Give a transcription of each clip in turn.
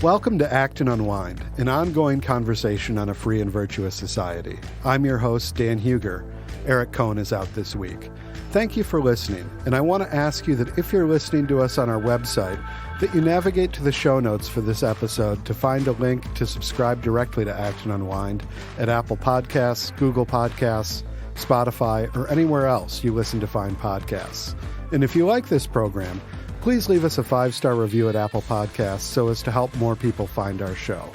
Welcome to Acton Unwind, an ongoing conversation on a free and virtuous society. I'm your host, Dan Huger. Eric Cohn is out this week. Thank you for listening, and I want to ask you that if you're listening to us on our website, that you navigate to the show notes for this episode to find a link to subscribe directly to Acton Unwind at Apple Podcasts, Google Podcasts, Spotify, or anywhere else you listen to find podcasts. And if you like this program, please leave us a 5-star review at Apple Podcasts so as to help more people find our show.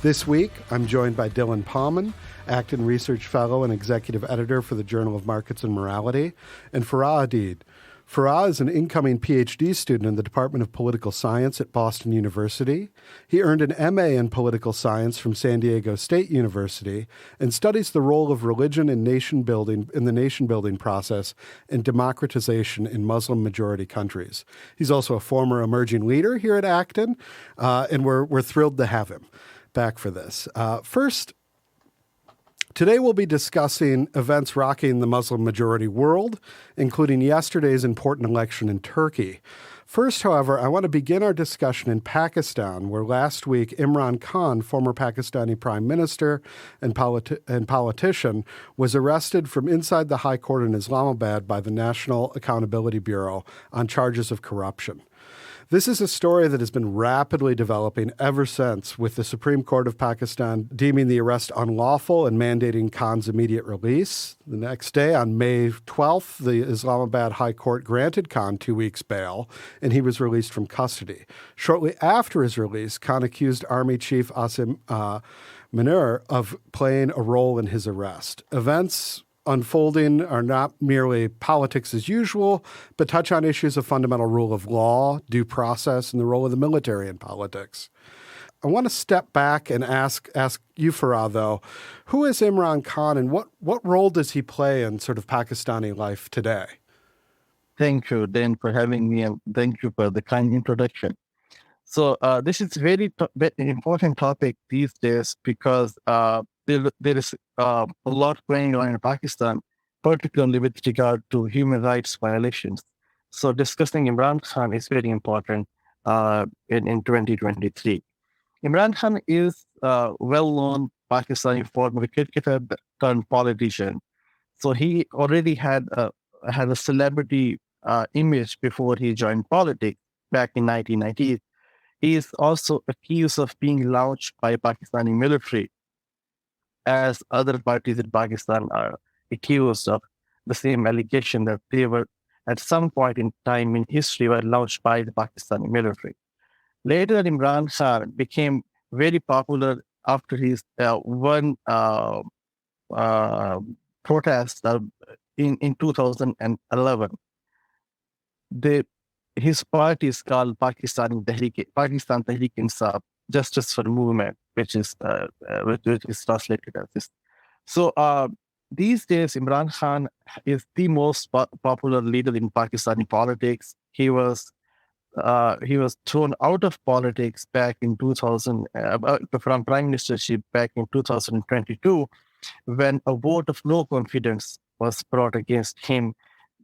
This week, I'm joined by Dylan Palman, Acton Research Fellow and Executive Editor for the Journal of Markets and Morality, and Farah Adeed. Farah is an incoming Ph.D. student in the Department of Political Science at Boston University. He earned an M.A. in Political Science from San Diego State University and studies the role of religion in the nation-building process and democratization in Muslim-majority countries. He's also a former emerging leader here at Acton, and we're thrilled to have him back for this. Today we'll be discussing events rocking the Muslim-majority world, including yesterday's important election in Turkey. First, however, I want to begin our discussion in Pakistan, where last week Imran Khan, former Pakistani prime minister and politician, was arrested from inside the High Court in Islamabad by the National Accountability Bureau on charges of corruption. This is a story that has been rapidly developing ever since, with the Supreme Court of Pakistan deeming the arrest unlawful and mandating Khan's immediate release. The next day, on May 12th, the Islamabad High Court granted Khan 2 weeks bail, and he was released from custody. Shortly after his release, Khan accused Army Chief Asim Munir of playing a role in his arrest. Events unfolding are not merely politics as usual, but touch on issues of fundamental rule of law, due process, and the role of the military in politics. I want to step back and ask you, Farah, though, who is Imran Khan and what role does he play in sort of Pakistani life today? Thank you, Dan, for having me, and thank you for the kind introduction. So this is very important topic these days because there is a lot going on in Pakistan, particularly with regard to human rights violations. So discussing Imran Khan is very important in 2023. Imran Khan is a well-known Pakistani former cricketer turned politician. So he already had a celebrity image before he joined politics back in 1990s. He is also accused of being launched by Pakistani military, as other parties in Pakistan are accused of the same allegation that they were at some point in time in history were launched by the Pakistani military. Later, Imran Khan became very popular after his one protest in 2011. His party is called Pakistan Tehreek Insaf, Justice for Movement, which is translated as this. So these days, Imran Khan is the most popular leader in Pakistani politics. He was thrown out of politics back in 2000 from prime ministership back in 2022, when a vote of no confidence was brought against him.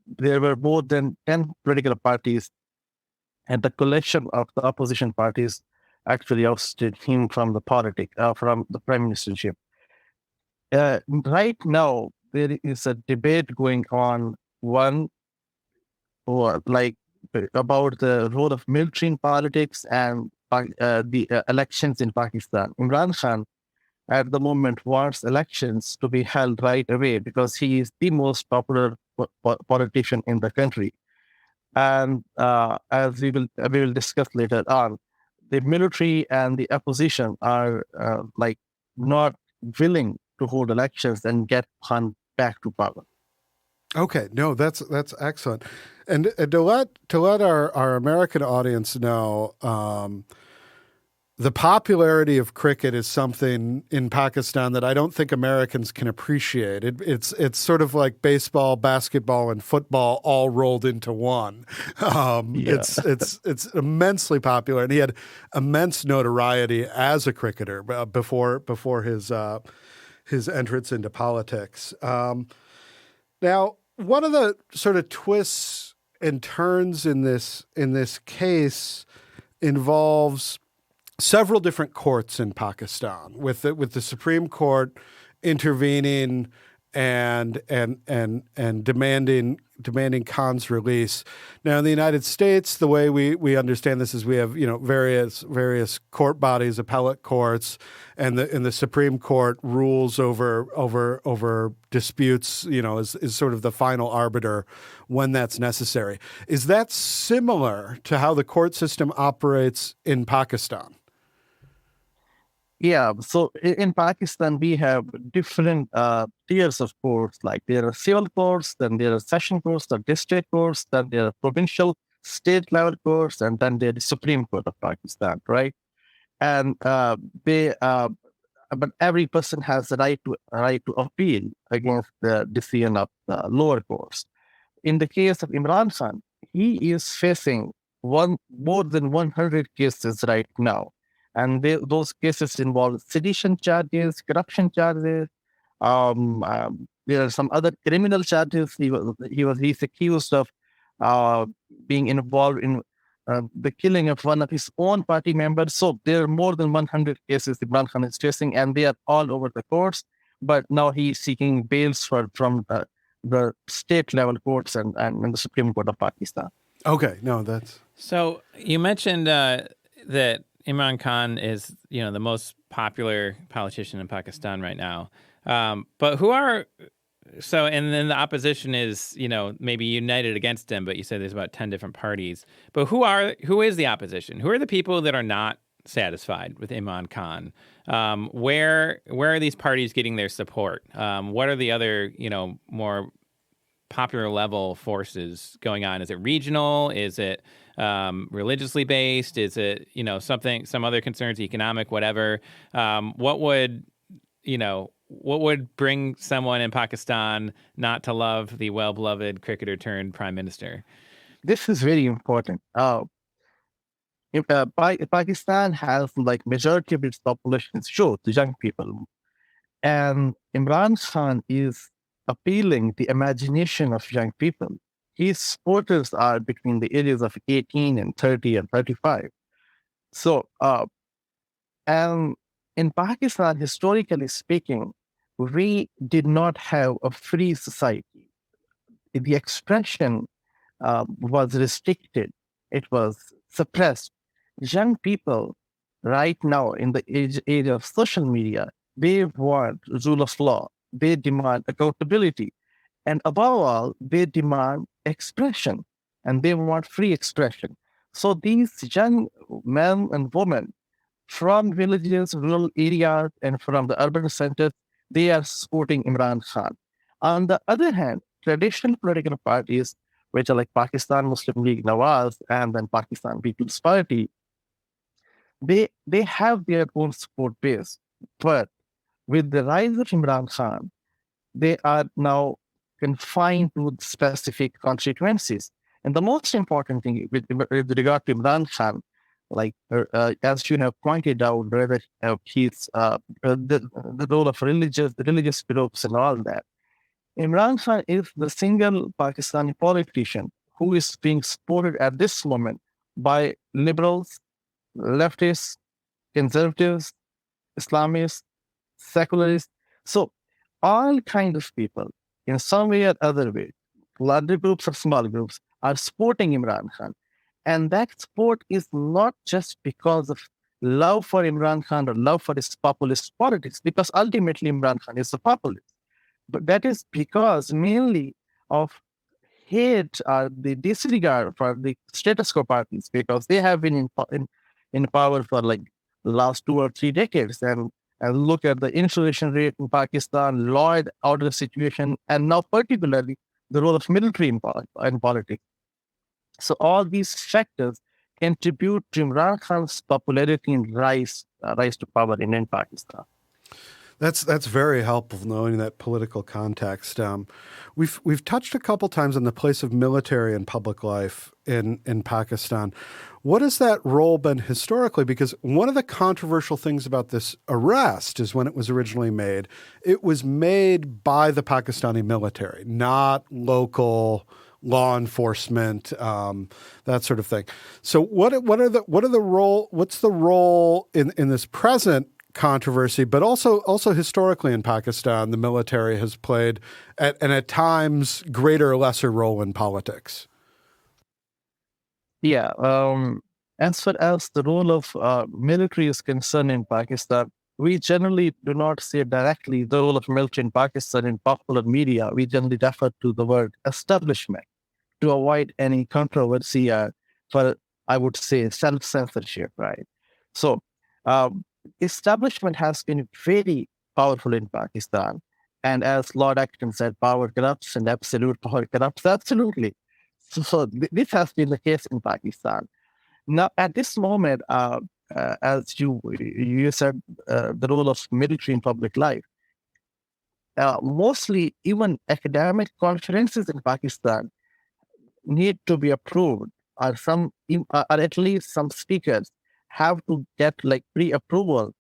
There were more than 10 political parties, and the collection of the opposition parties actually ousted him from the from the prime ministership. Right now, there is a debate going on, about the role of military in politics and the elections in Pakistan. Imran Khan, at the moment, wants elections to be held right away because he is the most popular politician in the country. And as we will discuss later on, the military and the opposition are not willing to hold elections and get Khan back to power. Okay, no, that's excellent, and to let our American audience know, the popularity of cricket is something in Pakistan that I don't think Americans can appreciate. It's sort of like baseball, basketball, and football all rolled into one. It's immensely popular, and he had immense notoriety as a cricketer before his entrance into politics. Now, one of the sort of twists and turns in this case involves several different courts in Pakistan, with the Supreme Court intervening and demanding Khan's release. Now, in the United States, the way we understand this is we have various court bodies, appellate courts, and the Supreme Court rules over disputes. Is sort of the final arbiter when that's necessary. Is that similar to how the court system operates in Pakistan? Yeah, so in Pakistan, we have different tiers of courts. Like there are civil courts, then there are session courts, the district courts, then there are provincial, state level courts, and then there is Supreme Court of Pakistan, right? And but every person has the right to appeal against the decision of the lower courts. In the case of Imran Khan, he is facing more than 100 cases right now. And those cases involve sedition charges, corruption charges. There are some other criminal charges. He's accused of being involved in the killing of one of his own party members. So there are more than 100 cases Imran Khan is facing, and they are all over the courts. But now he's seeking bails from the state level courts and the Supreme Court of Pakistan. Okay, no, that's... So you mentioned that Imran Khan is, the most popular politician in Pakistan right now. But and then the opposition is, maybe united against him, but you said there's about 10 different parties. But who is the opposition? Who are the people that are not satisfied with Imran Khan? Where are these parties getting their support? What are the other, more popular level forces going on? Is it regional? Is it religiously based? Is it, some other concerns, economic, whatever? What would bring someone in Pakistan not to love the well-beloved cricketer turned prime minister? This is very important. Pakistan has majority of its population is youth, young people. And Imran Khan is appealing the imagination of young people. His supporters are between the ages of 18 and 30 and 35. So, and in Pakistan, historically speaking, we did not have a free society. The expression was restricted. It was suppressed. Young people right now in the age of social media, they want rule of law. They demand accountability. And above all, they demand expression and they want free expression. So these young men and women from villages, rural areas, and from the urban centers, they are supporting Imran Khan. On the other hand, traditional political parties, which are like Pakistan Muslim League Nawaz and then Pakistan People's Party, they have their own support base. But with the rise of Imran Khan, they are now confined to specific constituencies. And the most important thing with regard to Imran Khan, as you have pointed out, the role of religious groups and all that. Imran Khan is the single Pakistani politician who is being supported at this moment by liberals, leftists, conservatives, Islamists, secularists. So all kinds of people, in some way or other way, larger groups or small groups, are supporting Imran Khan. And that support is not just because of love for Imran Khan or love for his populist politics, because ultimately Imran Khan is a populist. But that is because mainly of hate or the disregard for the status quo parties, because they have been in power for the last 2 or 3 decades. And look at the inflation rate in Pakistan, law and order situation, and now particularly the role of military in politics. So all these factors contribute to Imran Khan's popularity and rise to power in Pakistan. That's very helpful, knowing that political context. We've touched a couple times on the place of military in public life in Pakistan. What has that role been historically? Because one of the controversial things about this arrest is when it was originally made, it was made by the Pakistani military, not local law enforcement, that sort of thing. So what's the role in this present controversy, but also historically in Pakistan, the military has played at times greater or lesser role in politics? Yeah. As far as the role of military is concerned in Pakistan, we generally do not say directly the role of military in Pakistan in popular media. We generally refer to the word establishment to avoid any controversy for, I would say, self-censorship, right? So, establishment has been very powerful in Pakistan. And as Lord Acton said, power corrupts and absolute power corrupts. Absolutely. So this has been the case in Pakistan. Now, at this moment, as you said, the role of military in public life, mostly even academic conferences in Pakistan need to be approved, or at least some speakers have to get like pre-approval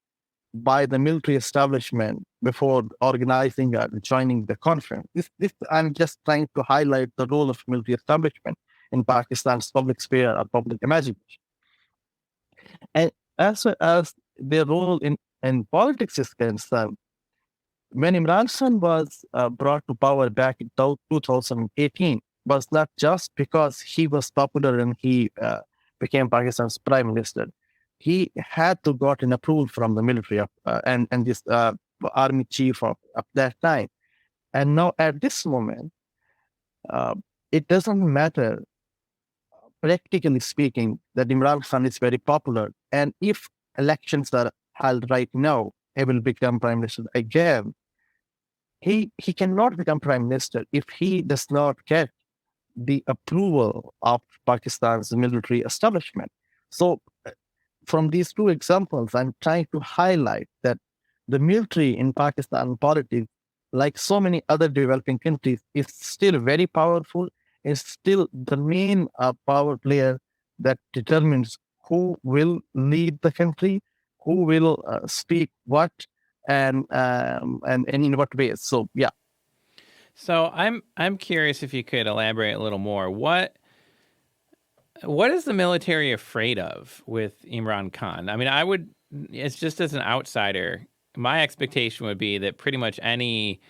by the military establishment before organizing or joining the conference. This I'm just trying to highlight the role of military establishment in Pakistan's public sphere or public imagination. And as well as their role in politics is concerned, when Imran Khan was brought to power back in 2018, was not just because he was popular and he became Pakistan's prime minister. He had to got an approval from the military and this army chief of that time. And now at this moment, it doesn't matter, practically speaking, that Imran Khan is very popular. And if elections are held right now, he will become prime minister again. He cannot become prime minister if he does not get the approval of Pakistan's military establishment. So from these two examples, I'm trying to highlight that the military in Pakistan politics, like so many other developing countries, is still very powerful. Is still the main power player that determines who will lead the country, who will speak what, and in what ways. So yeah. So I'm curious if you could elaborate a little more. What is the military afraid of with Imran Khan? I mean, it's just as an outsider, my expectation would be that pretty much any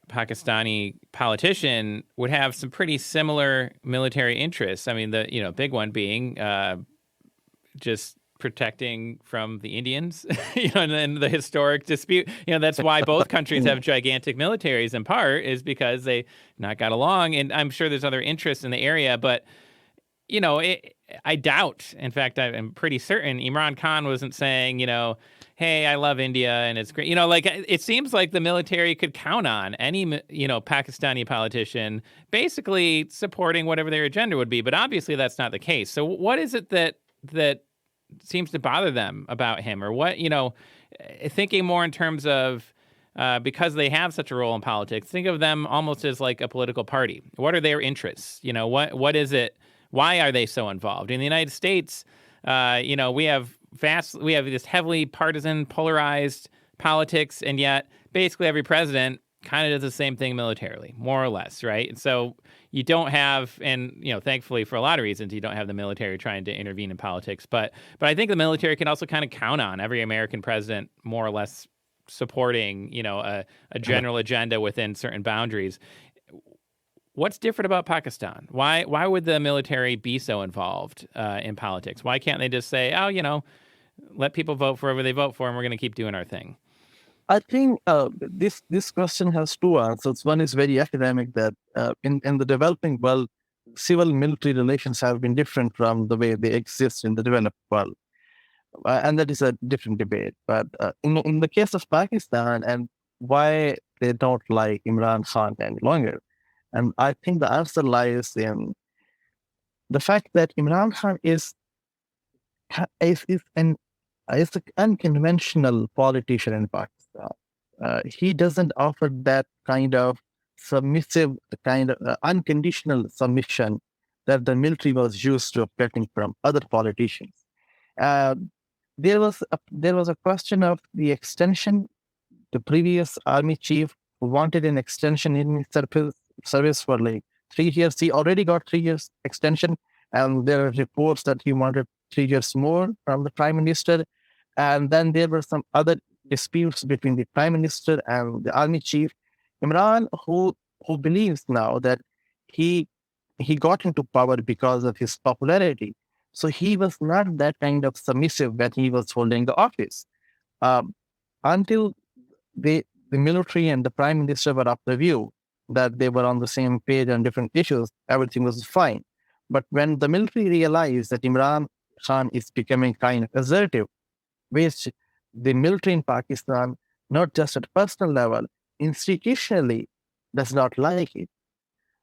Pakistani politician would have some pretty similar military interests. I mean, the big one being just protecting from the Indians, and then the historic dispute. That's why both countries have gigantic militaries in part, is because they not got along. And I'm sure there's other interests in the area, but I doubt. In fact, I'm pretty certain Imran Khan wasn't saying, hey, I love India and it's great. It seems like the military could count on any, Pakistani politician basically supporting whatever their agenda would be. But obviously that's not the case. So what is it that seems to bother them about him, or what, thinking more in terms of, because they have such a role in politics, think of them almost as like a political party. What are their interests? What is it? Why are they so involved? In the United States, we have this heavily partisan, polarized politics, and yet basically every president kind of does the same thing militarily, more or less, right? And so you don't have, and thankfully for a lot of reasons, you don't have the military trying to intervene in politics. But I think the military can also kind of count on every American president more or less supporting, a general agenda within certain boundaries. What's different about Pakistan? Why would the military be so involved in politics? Why can't they just say, let people vote for whoever they vote for, and we're going to keep doing our thing? I think this question has two answers. One is very academic, that in the developing world, civil-military relations have been different from the way they exist in the developed world. And that is a different debate. But in the case of Pakistan and why they don't like Imran Khan any longer, and I think the answer lies in the fact that Imran Khan is an unconventional politician in Pakistan. He doesn't offer that kind of submissive, kind of unconditional submission that the military was used to getting from other politicians. There was a question of the extension. The previous army chief wanted an extension in his service for like 3 years. He already got 3 years extension, and there are reports that he wanted 3 years more from the prime minister. And then there were some other disputes between the prime minister and the army chief. Imran, who believes now that he got into power because of his popularity. So he was not that kind of submissive when he was holding the office. Um, until the military and the prime minister were of the view that they were on the same page on different issues, everything was fine. But when the military realized that Imran Khan is becoming kind of assertive, which the military in Pakistan, not just at personal level, institutionally does not like it.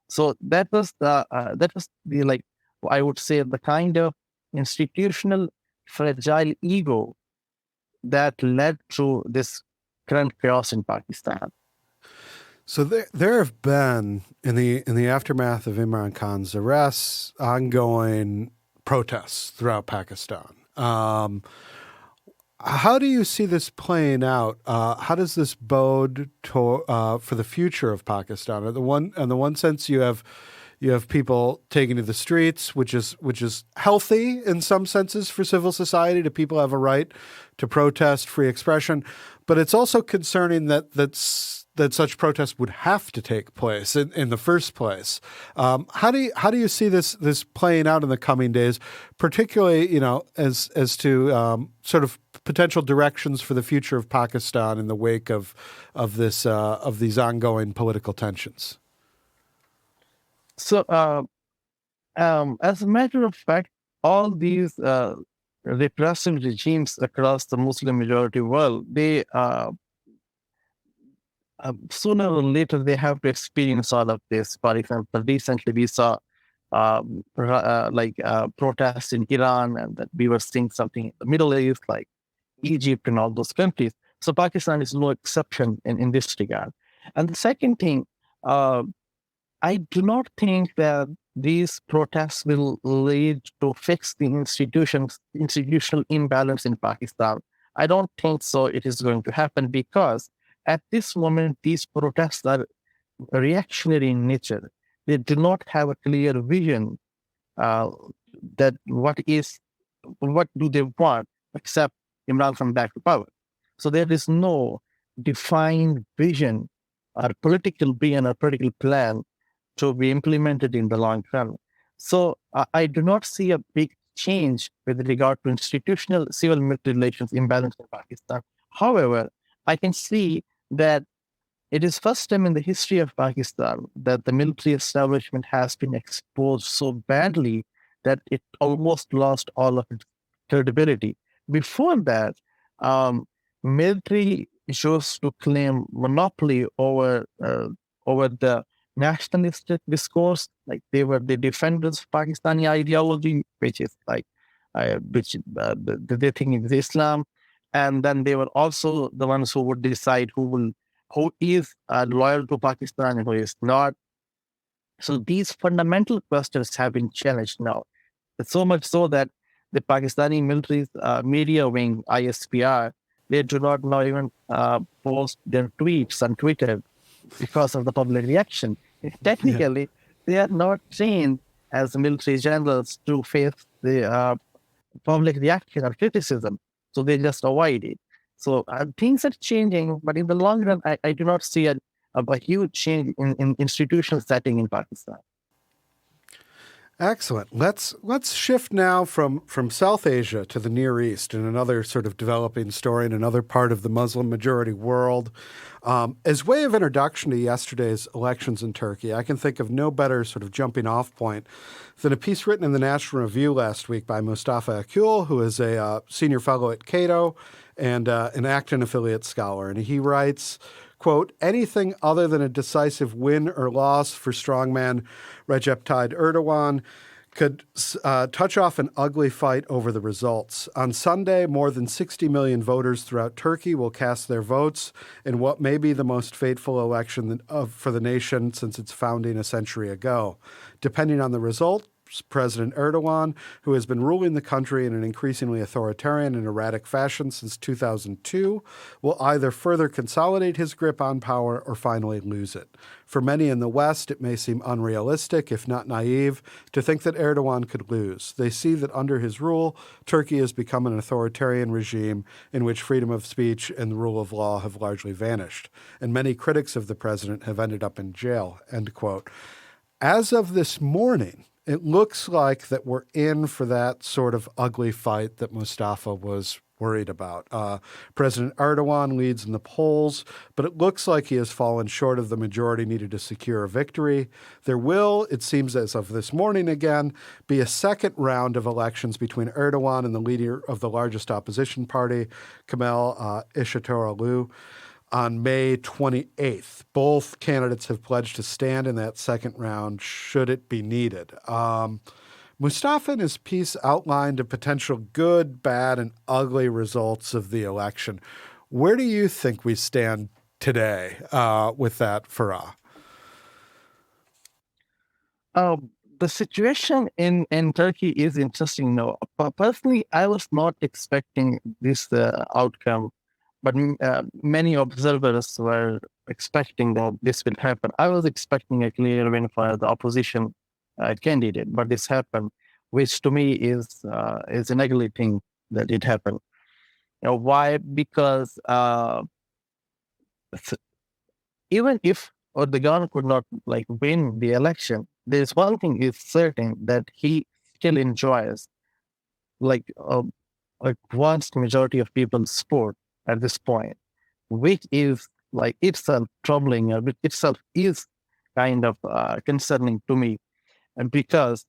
So that was the like, I would say, the kind of institutional fragile ego that led to this current chaos in Pakistan. So there have been in the aftermath of Imran Khan's arrests ongoing protests throughout Pakistan. How do you see this playing out? How does this bode for the future of Pakistan? On the one sense, you have people taking to the streets, which is healthy in some senses for civil society. To people have a right to protest, free expression, but it's also concerning that such protests would have to take place in the first place. How do you see this playing out in the coming days, particularly as to sort of potential directions for the future of Pakistan in the wake of these ongoing political tensions? So, as a matter of fact, all these repressive regimes across the Muslim majority world, they sooner or later they have to experience all of this. For example, recently we saw protests in Iran, and that we were seeing something in the Middle East, like Egypt and all those countries. So Pakistan is no exception in this regard. And the second thing, I do not think that these protests will lead to fix the institutional imbalance in Pakistan. I don't think so it is going to happen, because at this moment, these protests are reactionary in nature. They do not have a clear vision that what do they want except Imran Khan back to power. So there is no defined vision or political vision or political plan to be implemented in the long run. So I do not see a big change with regard to institutional civil-military relations imbalance in Pakistan. However, I can see that it is first time in the history of Pakistan that the military establishment has been exposed so badly that it almost lost all of its credibility. Before that, military chose to claim monopoly over the nationalistic discourse. Like they were the defenders of Pakistani ideology, which is like they think is Islam, and then they were also the ones who would decide who is loyal to Pakistan and who is not. So these fundamental questions have been challenged now. It's so much so that the Pakistani military's media wing, ISPR, they do not now even post their tweets on Twitter because of the public reaction. Technically, they are not trained as military generals to face the public reaction or criticism. So they just avoid it. So things are changing, but in the long run, I do not see a huge change in institutional setting in Pakistan. Excellent. Let's shift now from South Asia to the Near East, and another sort of developing story in another part of the Muslim majority world. As way of introduction to yesterday's elections in Turkey, I can think of no better sort of jumping off point than a piece written in the National Review last week by Mustafa Akul, who is a senior fellow at Cato and an Acton affiliate scholar. And he writes, quote, anything other than a decisive win or loss for strongman Recep Tayyip Erdogan could touch off an ugly fight over the results. On Sunday, more than 60 million voters throughout Turkey will cast their votes in what may be the most fateful election for the nation since its founding a century ago. Depending on the result, President Erdogan, who has been ruling the country in an increasingly authoritarian and erratic fashion since 2002, will either further consolidate his grip on power or finally lose it. For many in the West, it may seem unrealistic, if not naive, to think that Erdogan could lose. They see that under his rule, Turkey has become an authoritarian regime in which freedom of speech and the rule of law have largely vanished, and many critics of the president have ended up in jail, end quote. As of this morning, it looks like that we're in for that sort of ugly fight that Mustafa was worried about. President Erdogan leads in the polls, but it looks like he has fallen short of the majority needed to secure a victory. There will, it seems as of this morning again, be a second round of elections between Erdogan and the leader of the largest opposition party, Kemal Kılıçdaroğlu, on May 28th. Both candidates have pledged to stand in that second round should it be needed. Mustafa in his piece outlined the potential good, bad, and ugly results of the election. Where do you think we stand today with that, Farah? The situation in Turkey is interesting now. Personally, I was not expecting this outcome, but many observers were expecting that this will happen. I was expecting a clear win for the opposition candidate, but this happened, which to me is an ugly thing that it happened. Why? Because even if Erdogan could not win the election, there is one thing is certain, that he still enjoys a vast majority of people's support at this point, which is itself troubling, or which itself is kind of concerning to me, and because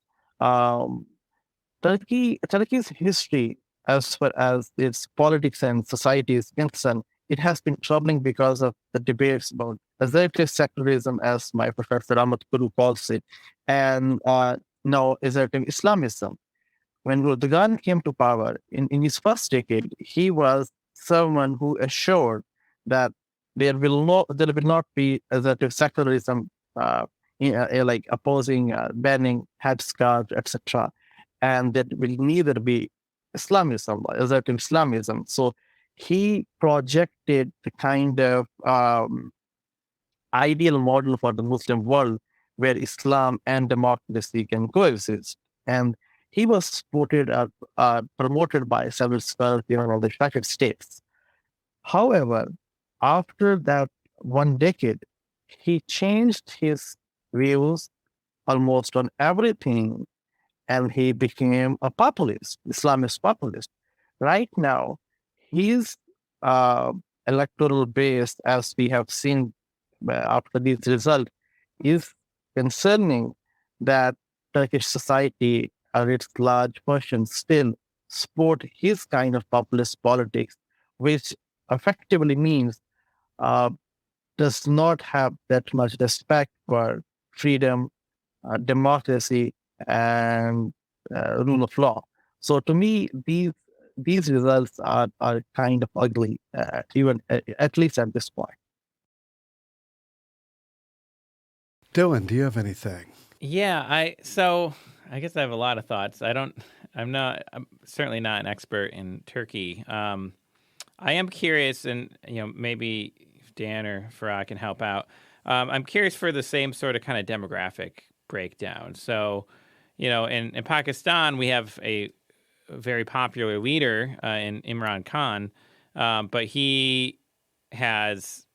Turkey's history, as far as its politics and society is concerned, it has been troubling because of the debates about assertive secularism, as my professor Ahmad Kuru calls it, and now assertive Islamism. When Erdogan came to power in his first decade, he was someone who assured that there will not be assertive secularism, opposing banning headscarves, etc., and that will neither be Islamism, assertive Islamism. So he projected the kind of ideal model for the Muslim world where Islam and democracy can coexist. And he was promoted by several scholars in all the United States. However, after that one decade, he changed his views almost on everything, and he became a populist, Islamist populist. Right now, his electoral base, as we have seen after these results, is concerning that Turkish society, or its large portion, still support his kind of populist politics, which effectively means does not have that much respect for freedom, democracy, and rule of law. So to me, these results are kind of ugly, even at least at this point. Dylan, do you have anything? Yeah, I guess I have a lot of thoughts. I'm certainly not an expert in Turkey. I am curious, and maybe Dan or Farah can help out. I'm curious for the same sort of kind of demographic breakdown. So, in Pakistan, we have a very popular leader in Imran Khan, but he has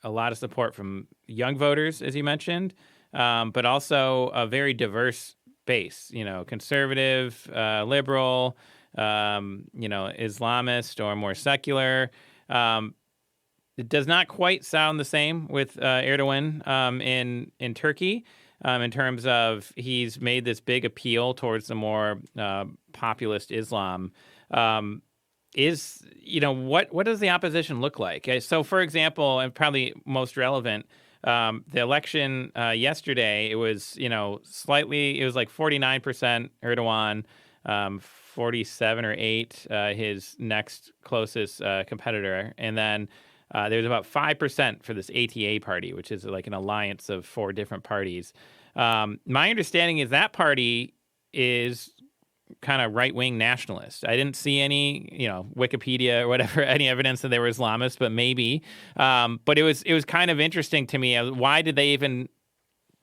a lot of support from young voters, as you mentioned, but also a very diverse base, conservative, liberal, Islamist, or more secular. It does not quite sound the same with Erdogan in Turkey, in terms of he's made this big appeal towards the more populist Islam. What does the opposition look like? So, for example, and probably most relevant, the election yesterday, it was it was like 49% Erdogan, 47 or 8 his next closest competitor, and then there's about 5% for this ATA party, which is like an alliance of 4 different parties. My understanding is that party is kind of right-wing nationalist. I didn't see any, Wikipedia or whatever, any evidence that they were Islamists, but maybe. But it was kind of interesting to me. Why did they even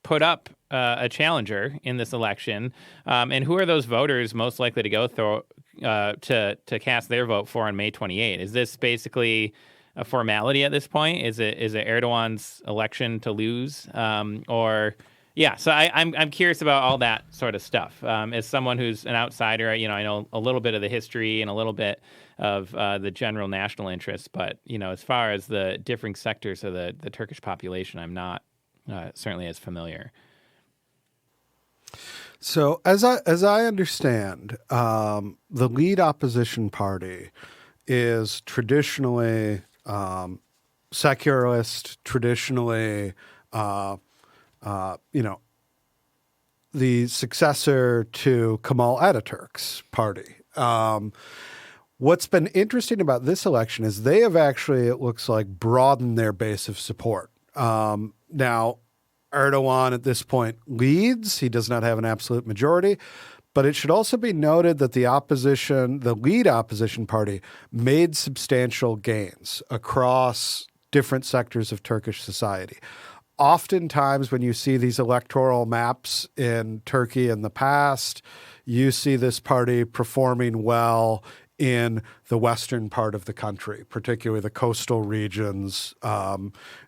put up a challenger in this election? And who are those voters most likely to go to cast their vote for on May 28? Is this basically a formality at this point? Is it Erdogan's election to lose, or? Yeah, so I'm curious about all that sort of stuff. As someone who's an outsider, I know a little bit of the history and a little bit of the general national interest, but as far as the differing sectors of the Turkish population, I'm not certainly as familiar. So as I understand, the lead opposition party is traditionally secularist, traditionally. The successor to Kemal Ataturk's party. What's been interesting about this election is they have actually, it looks like, broadened their base of support. Now, Erdogan at this point leads. He does not have an absolute majority. But it should also be noted that the lead opposition party, made substantial gains across different sectors of Turkish society. Oftentimes, when you see these electoral maps in Turkey in the past, you see this party performing well in the western part of the country, particularly the coastal regions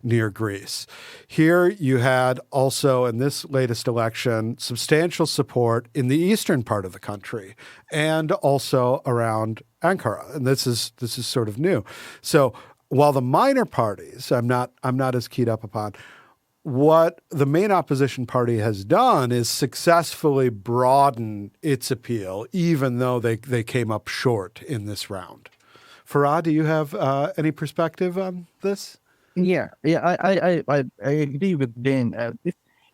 near Greece. Here you had also, in this latest election, substantial support in the eastern part of the country and also around Ankara. And this is sort of new. So while the minor parties I'm not as keyed up upon, what the main opposition party has done is successfully broaden its appeal, even though they came up short in this round. Farah, do you have any perspective on this? Yeah, I agree with Dane.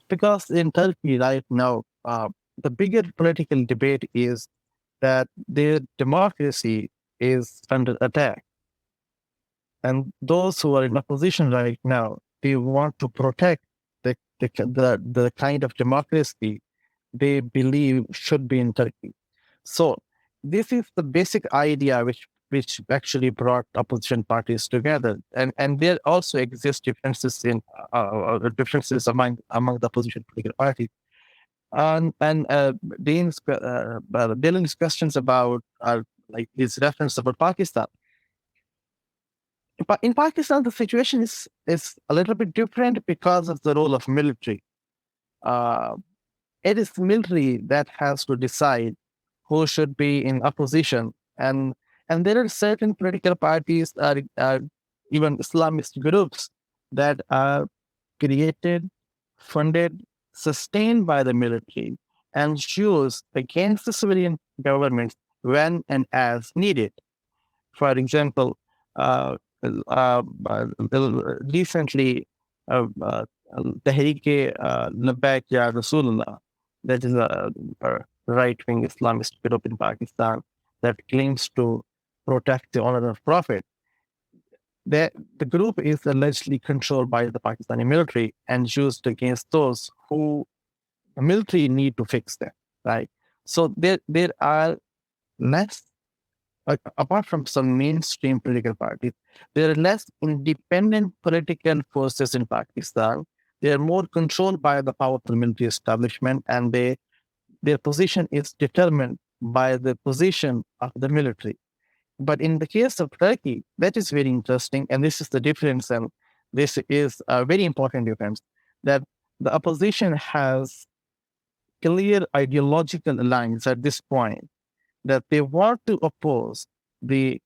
Because in Turkey right now, the bigger political debate is that their democracy is under attack. And those who are in opposition right now, they want to protect the kind of democracy they believe should be in Turkey. So this is the basic idea which actually brought opposition parties together, and there also exist differences among the opposition political parties. And Dylan's questions about like his reference about Pakistan. But in Pakistan, the situation is a little bit different because of the role of military. It is military that has to decide who should be in opposition, and there are certain political parties, even Islamist groups, that are created, funded, sustained by the military, and choose against the civilian governments when and as needed. For example, recently, Tehreek Labbaik Ya Rasulullah, that is a right-wing Islamist group in Pakistan that claims to protect the honor of Prophet. The group is allegedly controlled by the Pakistani military and used against those who the military need to fix them, right? So there are less, apart from some mainstream political parties, there are less independent political forces in Pakistan. They are more controlled by the powerful military establishment, and their position is determined by the position of the military. But in the case of Turkey, that is very interesting, and this is the difference, and this is a very important difference, that the opposition has clear ideological lines at this point, that they want to oppose the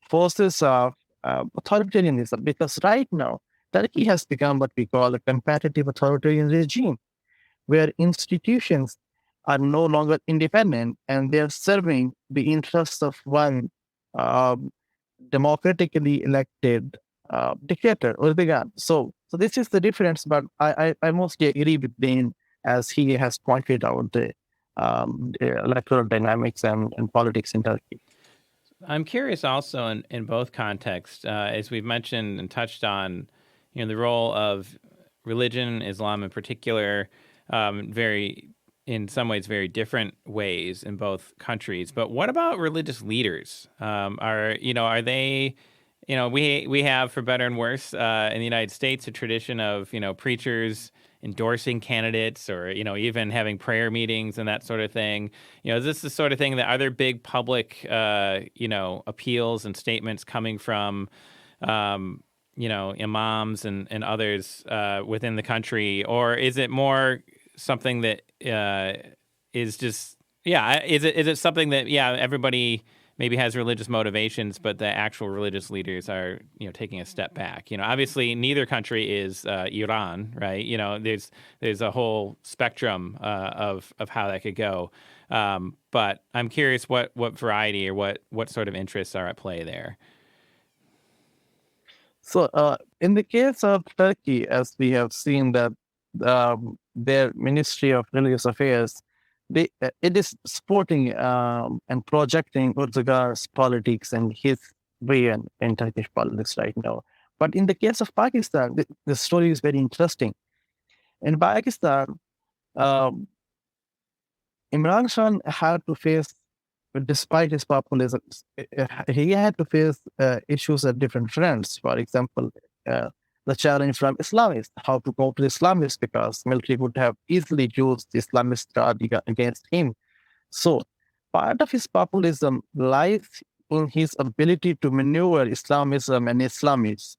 forces of authoritarianism, because right now, Turkey has become what we call a competitive authoritarian regime, where institutions are no longer independent and they're serving the interests of one democratically elected dictator, Erdogan. So this is the difference, but I mostly agree with Dane as he has pointed out the electoral dynamics and politics in Turkey. I'm curious also in both contexts, as we've mentioned and touched on, the role of religion, Islam in particular, very in some ways very different ways in both countries. But what about religious leaders? Are they, we have, for better and worse, in the United States, a tradition of, preachers endorsing candidates or, even having prayer meetings and that sort of thing. Is this the sort of thing that are there big public, appeals and statements coming from, imams and others within the country? Or is it more something that is just, is it something that, everybody maybe has religious motivations, but the actual religious leaders are, taking a step back? Obviously neither country is Iran, right? There's a whole spectrum of how that could go. But I'm curious what variety or what sort of interests are at play there. So, in the case of Turkey, as we have seen that their Ministry of Religious Affairs, it is supporting and projecting Erdogan's politics and his way in Turkish politics right now. But in the case of Pakistan, the story is very interesting. In Pakistan, um, Imran Khan had to face, despite his populism, he had to face issues at different fronts. For example, the challenge from Islamists, how to cope with Islamists, because military would have easily used the Islamist card against him. So part of his populism lies in his ability to maneuver Islamism and Islamists.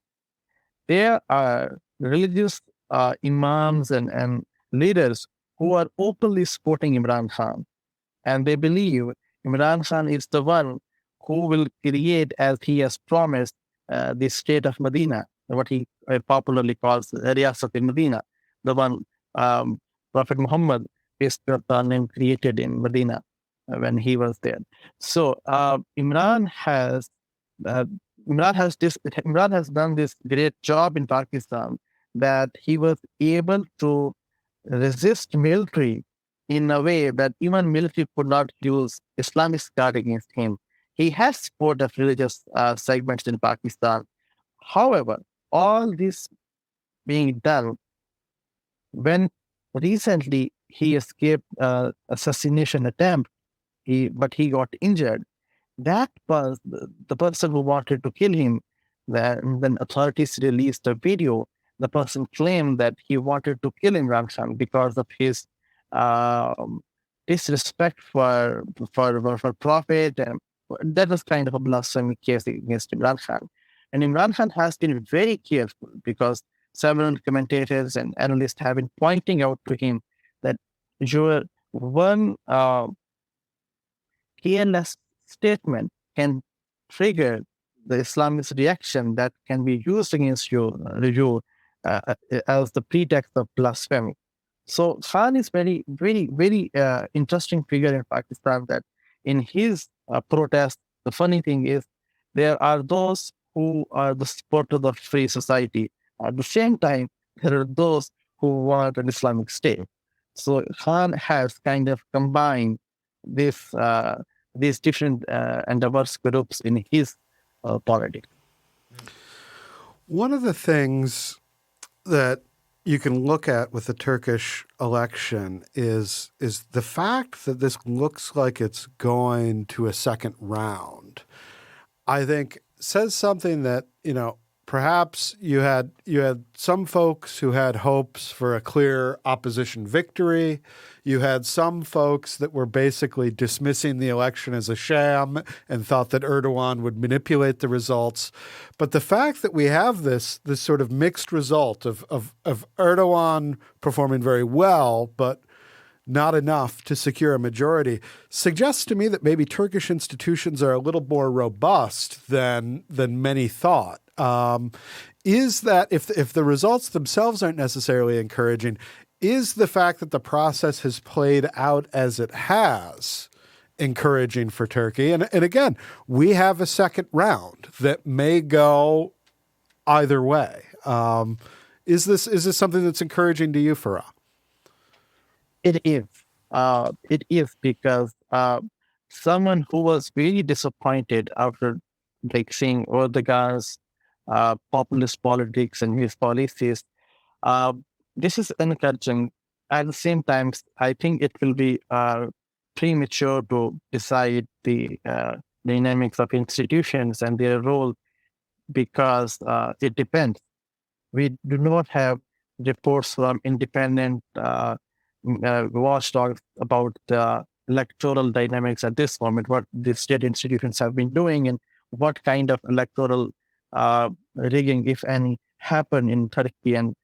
There are religious imams and leaders who are openly supporting Imran Khan. And they believe Imran Khan is the one who will create, as he has promised, the state of Medina, what he popularly calls Riyasat al-Medina, the one Prophet Muhammad, peace be upon him, created in Medina when he was there. So uh, Imran has done this great job in Pakistan, that he was able to resist military in a way that even military could not use Islamist card against him. He has support of religious segments in Pakistan. However, all this being done, when recently he escaped assassination attempt, but he got injured. That was the person who wanted to kill him. When authorities released a video, the person claimed that he wanted to kill Imran Khan because of his um, disrespect for Prophet, and that was kind of a blasphemy case against Imran Khan. And Imran Khan has been very careful, because several commentators and analysts have been pointing out to him that your one careless statement can trigger the Islamist reaction that can be used against you as the pretext of blasphemy. So Khan is very, very, very interesting figure in Pakistan, that in his protest, the funny thing is there are those who are the supporters of free society. At the same time, there are those who want an Islamic state. So Khan has kind of combined this these different and diverse groups in his politics. One of the things that you can look at with the Turkish election is the fact that this looks like it's going to a second round. I think says something that, perhaps you had some folks who had hopes for a clear opposition victory. You had some folks that were basically dismissing the election as a sham and thought that Erdogan would manipulate the results. But the fact that we have this sort of mixed result of Erdogan performing very well, but not enough to secure a majority, suggests to me that maybe Turkish institutions are a little more robust than many thought. Is that if the results themselves aren't necessarily encouraging, is the fact that the process has played out as it has encouraging for Turkey? And again, we have a second round that may go either way. Is this something that's encouraging to you, Farah? It is. It is, because someone who was really disappointed after seeing Erdogan's populist politics and his policies, this is encouraging. at the same time, I think it will be premature to decide the dynamics of institutions and their role, because it depends. We do not have reports from independent watchdogs about the electoral dynamics at this moment, what the state institutions have been doing, and what kind of electoral rigging, if any, happened in Turkey, and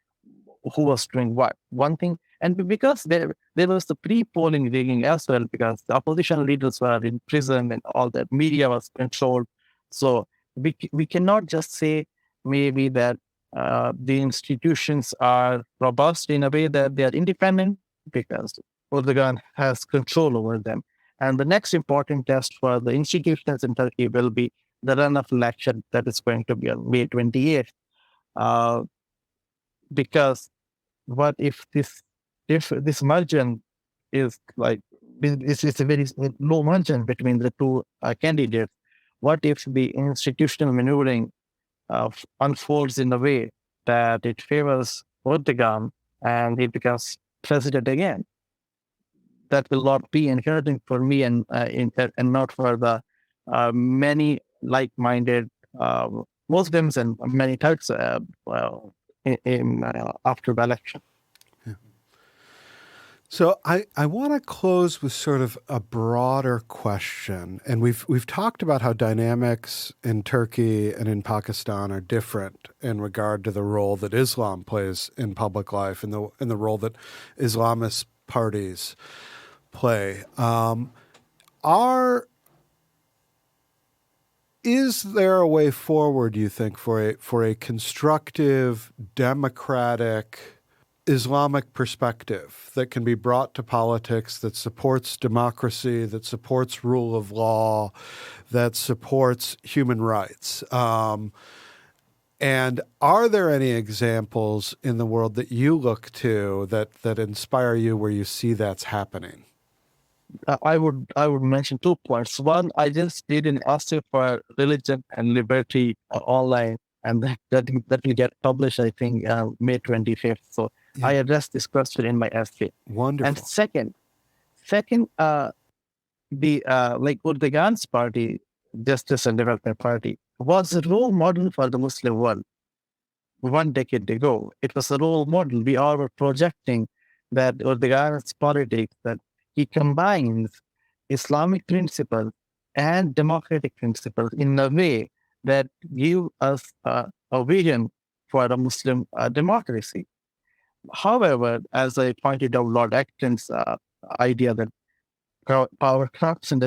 who was doing what. One thing, and because there was the pre-polling rigging as well, because the opposition leaders were in prison and all that media was controlled. So we cannot just say maybe that the institutions are robust in a way that they are independent, because Erdogan has control over them. And the next important test for the institutions in Turkey will be the runoff election that is going to be on May 28th. Because what if this margin is like, it's a very low margin between the two candidates? What if the institutional maneuvering unfolds in a way that it favors Erdogan and he becomes president again? That will not be encouraging for me, and not for the many like-minded Muslims and many Turks after the election. So I want to close with sort of a broader question. And we've talked about how dynamics in Turkey and in Pakistan are different in regard to the role that Islam plays in public life and the role that Islamist parties play. Is there a way forward, you think, for a constructive, democratic, Islamic perspective that can be brought to politics, that supports democracy, that supports rule of law, that supports human rights? And are there any examples in the world that you look to that inspire you, where you see that's happening? I would mention 2 points. One, I just did an essay for religion and liberty online, and that will get published, I think, May 25th. So Yeah. I addressed this question in my essay. Wonderful. And second, the Erdogan's party, Justice and Development Party, was a role model for the Muslim world 1 decade ago. It was a role model. We all were projecting that Erdogan's politics, that he combines Islamic principles and democratic principles in a way that give us a vision for a Muslim democracy. However, as I pointed out, Lord Acton's idea that power corrupts and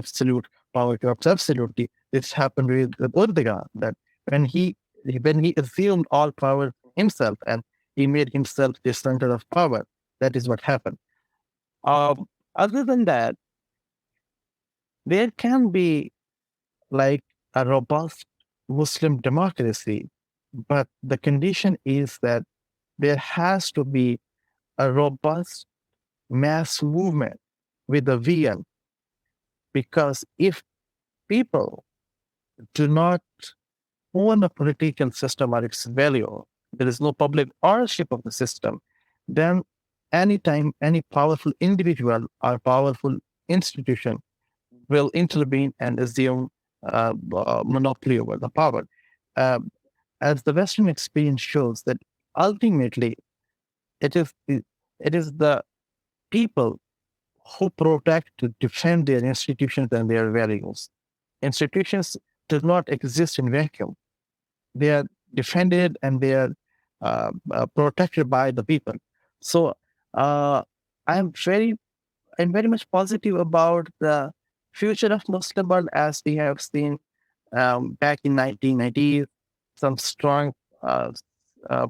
power corrupts absolutely, this happened with Erdogan, that when he assumed all power himself and he made himself the center of power, that is what happened. Other than that, there can be like a robust Muslim democracy, but the condition is that there has to be a robust mass movement with a vision. Because if people do not own a political system or its value, there is no public ownership of the system, then anytime any powerful individual or powerful institution will intervene and assume monopoly over the power. As the Western experience shows, that ultimately it is the people who protect, to defend their institutions and their values. Institutions do not exist in vacuum. They are defended and they are protected by the people. So I'm very much positive about the future of Muslim world, as we have seen back in 1990s, some strong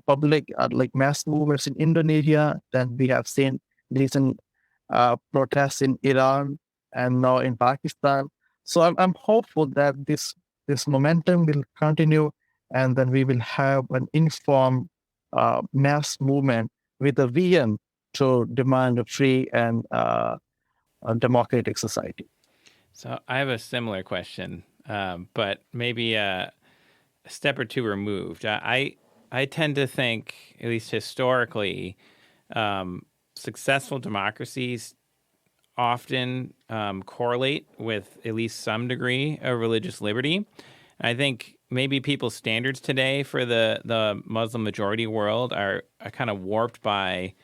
public mass movements in Indonesia. Then we have seen recent protests in Iran and now in Pakistan. So I'm hopeful that this momentum will continue, and then we will have an informed mass movement with a vision to demand a free and a democratic society. So I have a similar question, but maybe a step or two removed. I tend to think, at least historically, successful democracies often correlate with at least some degree of religious liberty. I think maybe people's standards today for the Muslim majority world are kind of warped by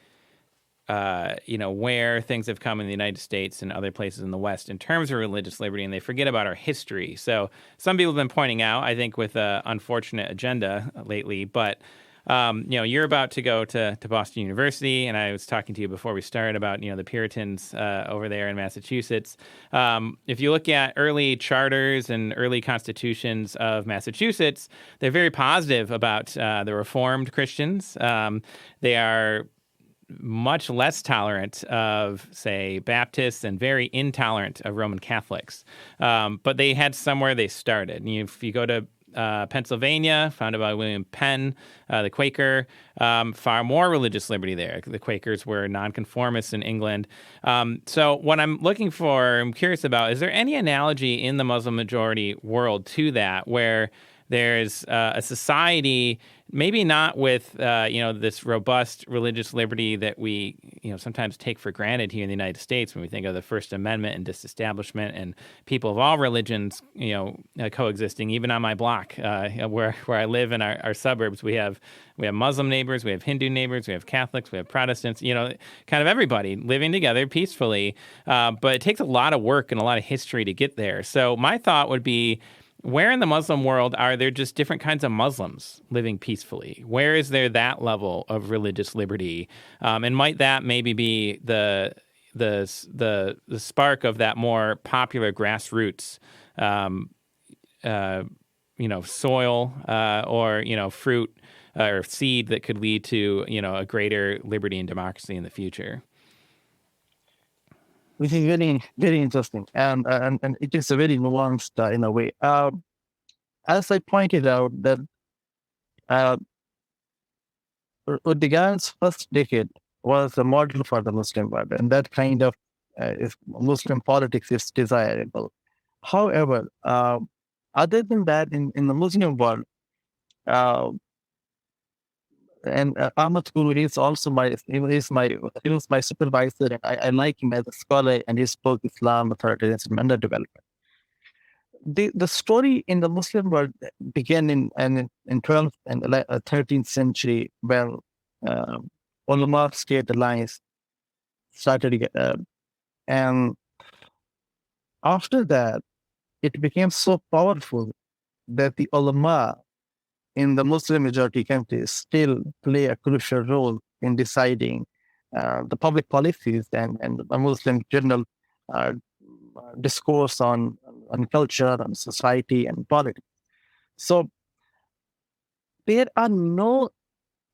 where things have come in the United States and other places in the West in terms of religious liberty, and they forget about our history. So some people have been pointing out, I think, with an unfortunate agenda lately, but you're about to go to Boston University, and I was talking to you before we started about, the Puritans over there in Massachusetts. If you look at early charters and early constitutions of Massachusetts, they're very positive about the Reformed Christians. They are much less tolerant of, say, Baptists and very intolerant of Roman Catholics. But they had somewhere they started. And if you go to Pennsylvania, founded by William Penn, the Quaker, far more religious liberty there. The Quakers were nonconformists in England. So what I'm curious about, is there any analogy in the Muslim majority world to that, where there's a society, maybe not with this robust religious liberty that we sometimes take for granted here in the United States when we think of the First Amendment and disestablishment and people of all religions coexisting. Even on my block, where I live in our suburbs, we have Muslim neighbors, we have Hindu neighbors, we have Catholics, we have Protestants. Kind of everybody living together peacefully. But it takes a lot of work and a lot of history to get there. So my thought would be, where in the Muslim world are there just different kinds of Muslims living peacefully? Where is there that level of religious liberty? And might that maybe be the spark of that more popular grassroots, soil or fruit or seed that could lead to a greater liberty and democracy in the future? Which is very, very interesting, and it is a very nuanced in a way. As I pointed out, that Erdogan's first decade was a model for the Muslim world, and that kind of Muslim politics is desirable. However, other than that, in the Muslim world, and Ahmad Guru is also my supervisor, and I like him as a scholar, and he spoke Islam, authoritarianism, and development. The story in the Muslim world began in 12th and 13th century, when ulama state alliance started, and after that, it became so powerful that the ulama in the Muslim majority countries still play a crucial role in deciding the public policies and the Muslim general discourse on culture and society and politics. So there are no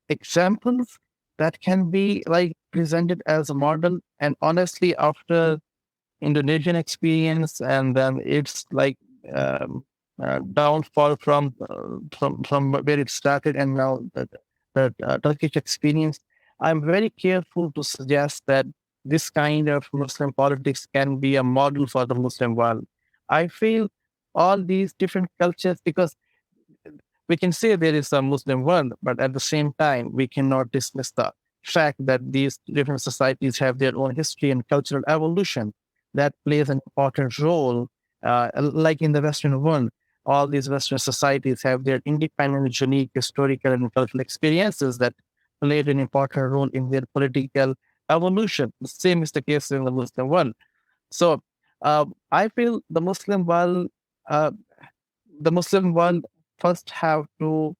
examples that can be presented as a model. And honestly, after Indonesian experience and then it's downfall from where it started, and now the Turkish experience, I'm very careful to suggest that this kind of Muslim politics can be a model for the Muslim world. I feel all these different cultures, because we can say there is a Muslim world, but at the same time, we cannot dismiss the fact that these different societies have their own history and cultural evolution that plays an important role. Like in the Western world, all these Western societies have their independent, unique historical and cultural experiences that played an important role in their political evolution. The same is the case in the Muslim world. So I feel the Muslim world first have to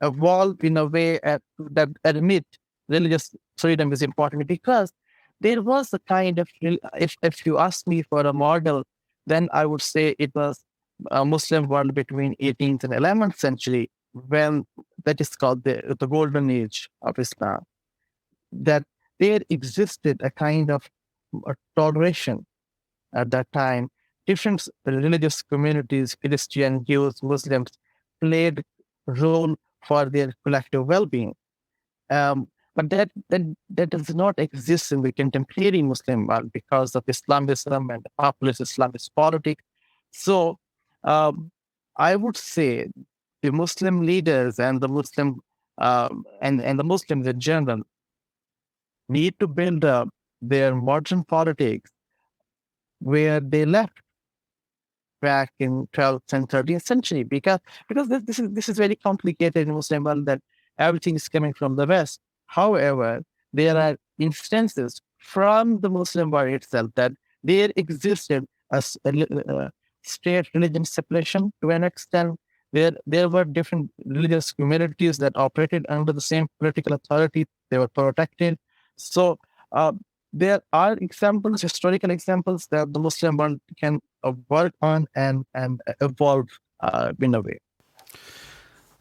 evolve in a way that admit religious freedom is important, because there was a kind of, if you ask me for a model, then I would say it was a Muslim world between 18th and 11th century, when that is called the golden age of Islam, that there existed a kind of toleration at that time. Different religious communities, Christian, Jews, Muslims, played a role for their collective well-being. But that does not exist in the contemporary Muslim world because of Islamism and the populist Islamist politics. So I would say the Muslim leaders and the Muslim and the Muslims in general need to build up their modern politics where they left back in 12th and 13th century, because this is very complicated in Muslim world, that everything is coming from the West. However, there are instances from the Muslim world itself that there existed a state religion separation to an extent, where there were different religious communities that operated under the same political authority. They were protected. So there are examples, historical examples, that the Muslim world can work on and evolve in a way.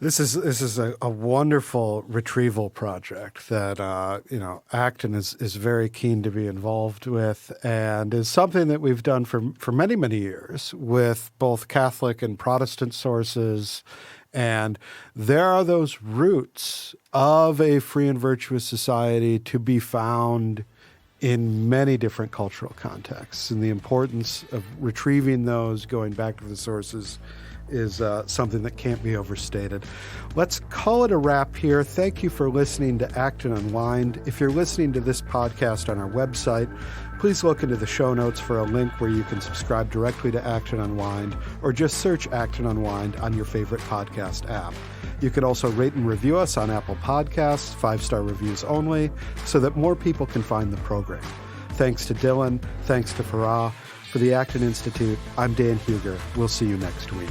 This is a wonderful retrieval project that Acton is very keen to be involved with, and is something that we've done for many years with both Catholic and Protestant sources. And there are those roots of a free and virtuous society to be found in many different cultural contexts, and the importance of retrieving those, going back to the sources, is something that can't be overstated. Let's call it a wrap here. Thank you for listening to Acton Unwind. If you're listening to this podcast on our website, please look into the show notes for a link where you can subscribe directly to Acton Unwind, or just search Acton Unwind on your favorite podcast app. You can also rate and review us on Apple Podcasts, 5-star reviews only, so that more people can find the program. Thanks to Dylan. Thanks to Farah. For the Acton Institute, I'm Dan Huger. We'll see you next week.